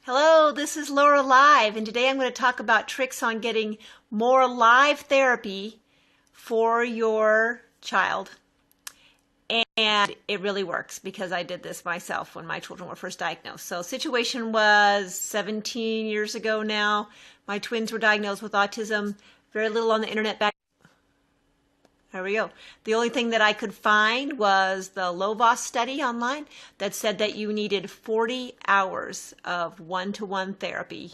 Hello, this is Laura Live, and today I'm going to talk about tricks on getting more live therapy for your child. And it really works because I did this myself when my children were first diagnosed. So situation was 17 years ago now. My twins were diagnosed with autism. Very little on the internet back. There we go. The only thing that I could find was the Lovaas study online that said that you needed 40 hours of one-to-one therapy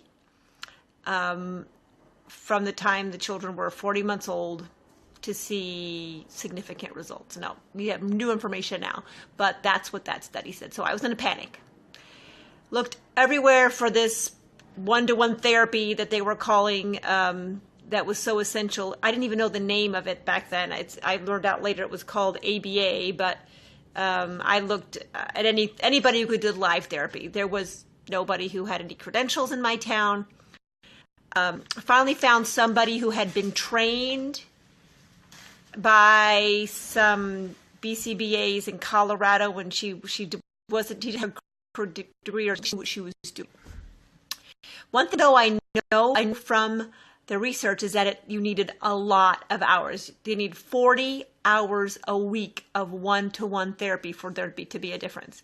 from the time the children were 40 months old to see significant results. No, we have new information now, but that's what that study said. So I was in a panic. Looked everywhere for this one-to-one therapy that they were calling that was so essential. I didn't even know the name of it back then. I learned out later it was called ABA, but I looked at anybody who could do live therapy. There was nobody who had any credentials in my town. Finally found somebody who had been trained by some BCBAs in Colorado when she wasn't teaching her degree or what she was doing. One thing though I know from the research is that you needed a lot of hours. You need 40 hours a week of one-to-one therapy for there to be a difference.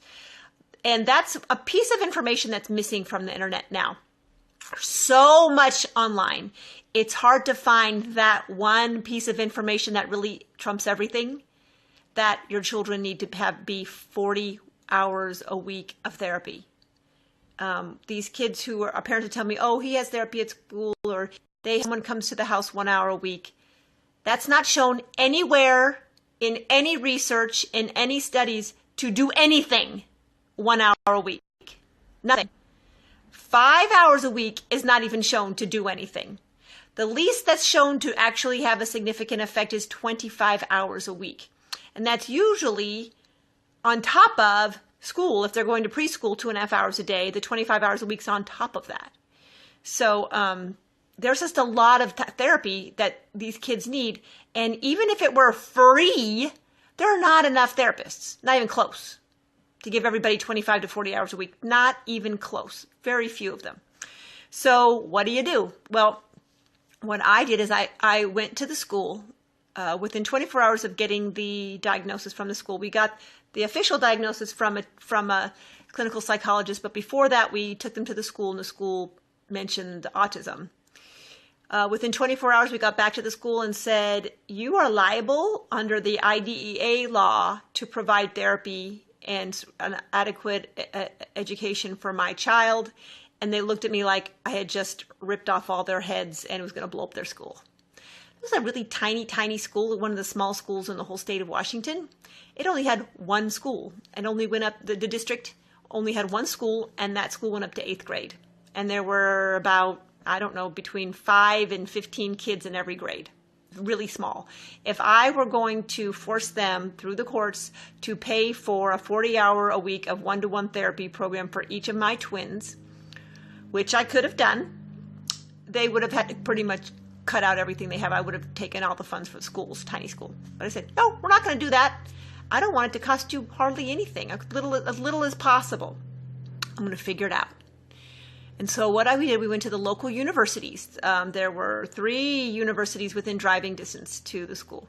And that's a piece of information that's missing from the internet now. So much online. It's hard to find that one piece of information that really trumps everything, that your children need to be 40 hours a week of therapy. These kids who are parents tell me, oh, he has therapy at school, or someone comes to the house 1 hour a week. That's not shown anywhere in any research, in any studies, to do anything 1 hour a week. Nothing. 5 hours a week is not even shown to do anything. The least that's shown to actually have a significant effect is 25 hours a week. And that's usually on top of school. If they're going to preschool 2.5 hours a day, the 25 hours a week's on top of that. So, there's just a lot of therapy that these kids need. And even if it were free, there are not enough therapists, not even close, to give everybody 25 to 40 hours a week. Not even close. Very few of them. So what do? Well, what I did is I went to the school. Within 24 hours of getting the diagnosis from the school, we got the official diagnosis from a clinical psychologist. But before that, we took them to the school, and the school mentioned autism. Within 24 hours, we got back to the school and said, you are liable under the IDEA law to provide therapy and an adequate education for my child. And they looked at me like I had just ripped off all their heads and was going to blow up their school. It was a really tiny, tiny school, one of the small schools in the whole state of Washington. It only had one school and only went up, the district only had one school, and that school went up to 8th grade. And there were about, I don't know, between 5 and 15 kids in every grade. Really small. If I were going to force them through the courts to pay for a 40-hour a week of one-to-one therapy program for each of my twins, which I could have done, they would have had to pretty much cut out everything they have. I would have taken all the funds for the schools, tiny school. But I said, no, we're not going to do that. I don't want it to cost you hardly anything, as little as possible. I'm going to figure it out. And so what we did, we went to the local universities. There were 3 universities within driving distance to the school.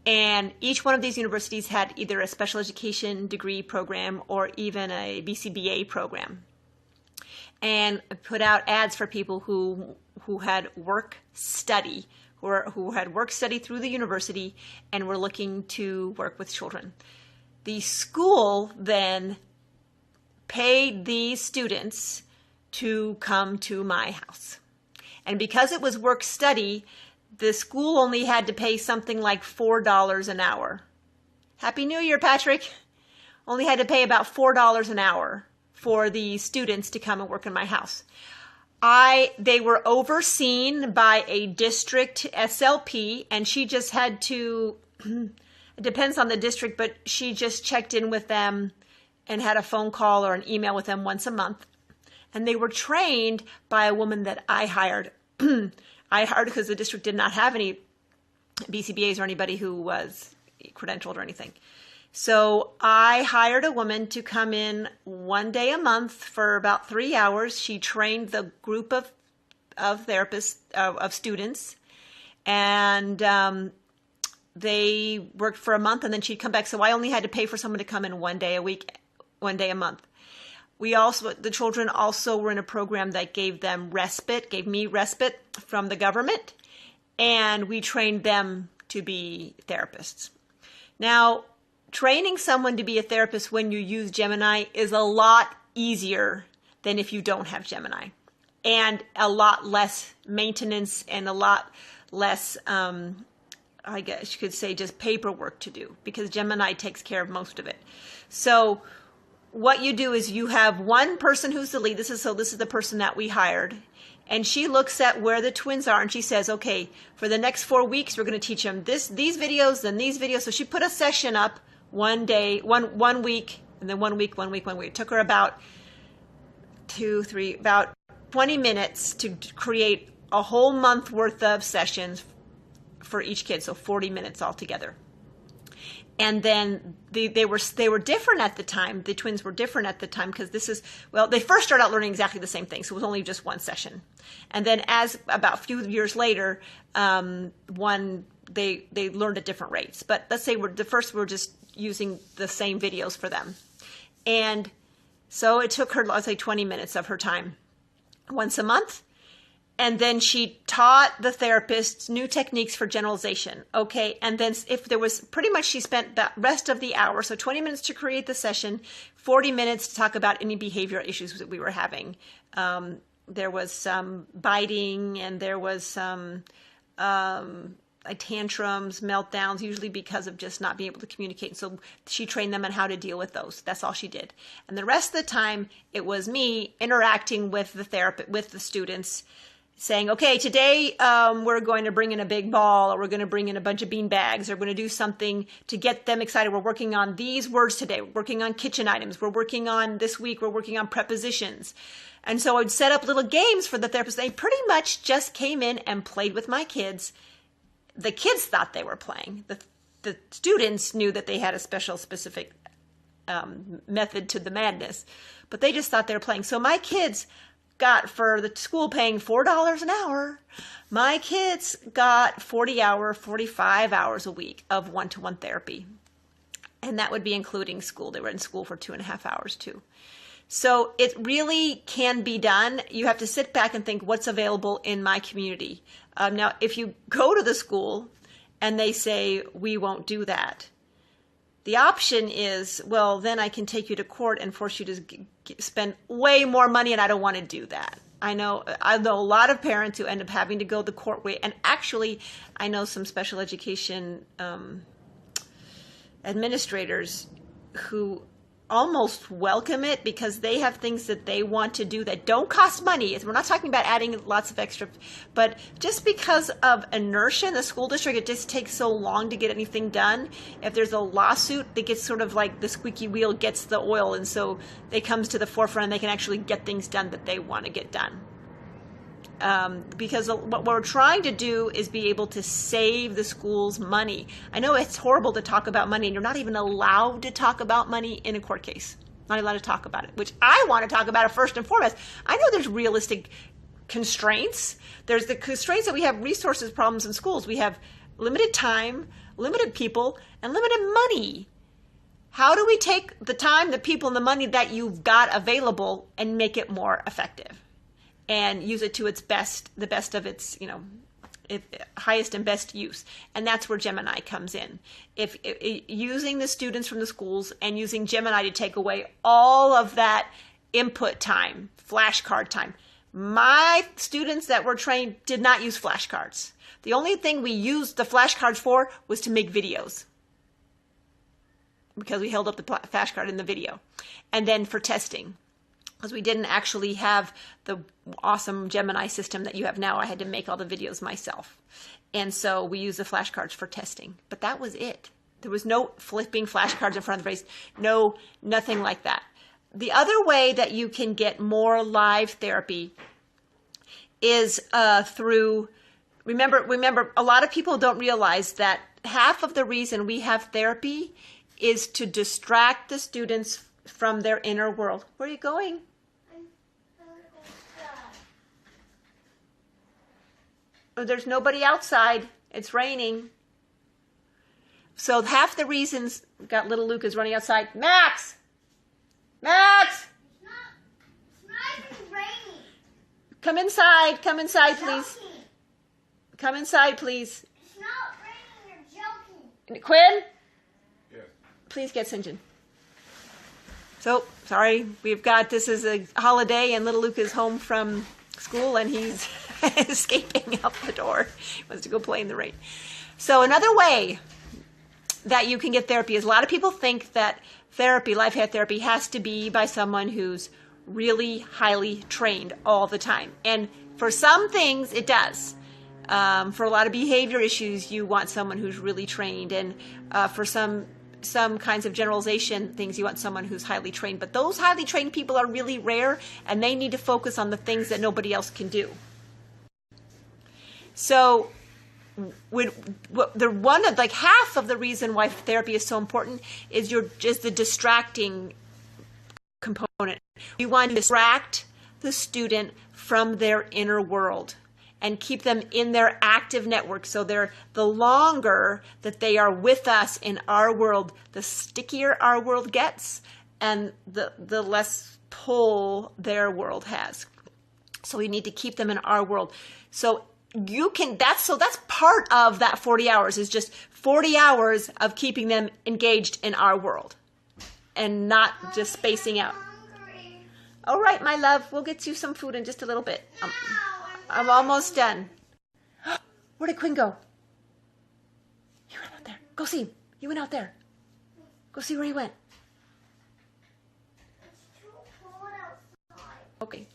And each one of these universities had either a special education degree program or even a BCBA program. And put out ads for people who had work study, who had work study through the university and were looking to work with children. The school then paid these students to come to my house. And because it was work study, the school only had to pay something like $4 an hour. Happy New Year, Patrick. Only had to pay about $4 an hour for the students to come and work in my house. They were overseen by a district SLP, and she just had to, it depends on the district, but she just checked in with them and had a phone call or an email with them once a month. And they were trained by a woman that I hired. I hired because the district did not have any BCBAs or anybody who was credentialed or anything. So I hired a woman to come in 1 day a month for about 3 hours. She trained the group of therapists, of students, and they worked for a month, and then she'd come back. So I only had to pay for someone to come in 1 day a week, 1 day a month. The children also were in a program that gave me respite from the government, and we trained them to be therapists. Now, training someone to be a therapist when you use Gemiini is a lot easier than if you don't have Gemiini, and a lot less maintenance and a lot less, I guess you could say, just paperwork to do, because Gemiini takes care of most of it. So what you do is you have one person who's the lead. This is the person that we hired. And she looks at where the twins are and she says, okay, for the next 4 weeks, we're going to teach them these videos, then these videos. So she put a session up 1 day, one week, and then 1 week. It took her about about 20 minutes to create a whole month worth of sessions for each kid. So 40 minutes altogether. And then they were different at the time. The twins were different at the time because they first started out learning exactly the same thing. So it was only just one session. And then as about a few years later, they learned at different rates. But let's say we're just using the same videos for them. And so it took her, let's say, 20 minutes of her time once a month. And then she taught the therapists new techniques for generalization. Okay. And then she spent the rest of the hour, so 20 minutes to create the session, 40 minutes to talk about any behavioral issues that we were having. There was some biting, and there was some tantrums, meltdowns, usually because of just not being able to communicate. So she trained them on how to deal with those. That's all she did. And the rest of the time, it was me interacting with the students, saying, okay, today we're going to bring in a big ball, or we're going to bring in a bunch of bean bags, or we're going to do something to get them excited. We're working on these words today. We're working on kitchen items. This week, we're working on prepositions. And so I'd set up little games for the therapists. They pretty much just came in and played with my kids. The kids thought they were playing. The students knew that they had a specific method to the madness, but they just thought they were playing. So my kids got, for the school paying $4 an hour, my kids got 45 hours a week of one-to-one therapy. And that would be including school. They were in school for 2.5 hours too. So it really can be done. You have to sit back and think, what's available in my community? Now, if you go to the school and they say, we won't do that, the option is, well, then I can take you to court and force you to spend way more money, and I don't want to do that. I know a lot of parents who end up having to go the court way. And actually, I know some special education administrators who almost welcome it, because they have things that they want to do that don't cost money. We're not talking about adding lots of extra, but just because of inertia in the school district, it just takes so long to get anything done. If there's a lawsuit, it gets sort of like the squeaky wheel gets the oil, and so it comes to the forefront and they can actually get things done that they want to get done. Because what we're trying to do is be able to save the schools money. I know it's horrible to talk about money, and you're not even allowed to talk about money in a court case. Not allowed to talk about it, which I want to talk about it first and foremost. I know there's realistic constraints. There's the constraints that we have resources problems in schools. We have limited time, limited people, and limited money. How do we take the time, the people, and the money that you've got available and make it more effective? And use it to its best, the best of its, highest and best use. And that's where Gemiini comes in. If using the students from the schools and using Gemiini to take away all of that input time, flashcard time. My students that were trained did not use flashcards. The only thing we used the flashcards for was to make videos, because we held up the flashcard in the video. And then for testing, because we didn't actually have the awesome Gemiini system that you have now. I had to make all the videos myself. And so we used the flashcards for testing. But that was it. There was no flipping flashcards in front of the face. No, nothing like that. The other way that you can get more live therapy is through, remember, a lot of people don't realize that half of the reason we have therapy is to distract the students from their inner world. Where are you going? Oh, there's nobody outside. It's raining. So half the reasons got little Luke is running outside. Max! Max! It's not even raining. Come inside. Come inside, You're please. joking. Come inside, please. It's not raining. You're joking. Quinn? Yes. Please get St. John. So, sorry, this is a holiday and little Luke is home from school and he's escaping out the door. He wants to go play in the rain. So another way that you can get therapy is a lot of people think that therapy, life hack therapy, has to be by someone who's really highly trained all the time. And for some things, it does. For a lot of behavior issues, you want someone who's really trained. And for some kinds of generalization things, you want someone who's highly trained. But those highly trained people are really rare, and they need to focus on the things that nobody else can do. So half of the reason why therapy is so important is just the distracting component. You want to distract the student from their inner world and keep them in their active network. So the longer that they are with us in our world, the stickier our world gets and the less pull their world has. So we need to keep them in our world. So that's part of that 40 hours is just 40 hours of keeping them engaged in our world and not just spacing out. Hungry. All right, my love, we'll get you some food in just a little bit. No, I'm almost done. Where did Quinn go? He went out there. Go see him. He went out there. Go see where he went. It's too cold outside. Okay.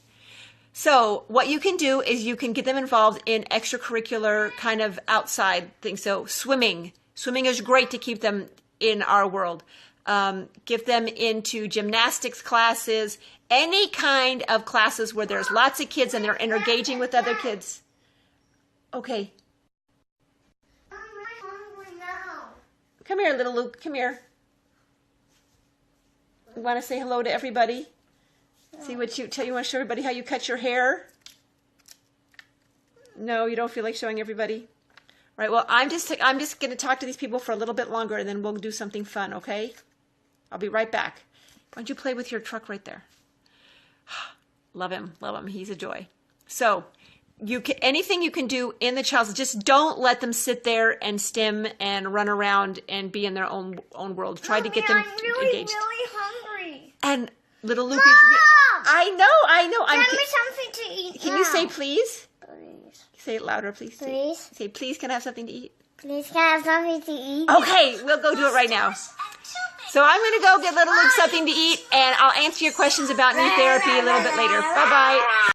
So what you can do is you can get them involved in extracurricular kind of outside things. So swimming. Swimming is great to keep them in our world. Get them into gymnastics classes, any kind of classes where there's lots of kids and they're engaging with other kids. Okay. I'm really hungry now. Come here, little Luke. Come here. You want to say hello to everybody? See what you want to show everybody how you cut your hair? No, you don't feel like showing everybody? Right, well, I'm just going to talk to these people for a little bit longer and then we'll do something fun, okay? I'll be right back. Why don't you play with your truck right there? Love him. He's a joy. So, anything you can do in the child's, just don't let them sit there and stim and run around and be in their own world. Try to get them I'm really, engaged. really hungry. And little Luke Mom! is... I know. Send me something to eat Can now. you say please? Please. Say it louder, please. Please. Say, please, can I have something to eat? Please, can I have something to eat? Okay, we'll go do it right now. So I'm going to go get little Luke something to eat, and I'll answer your questions about new therapy a little bit later. Bye-bye.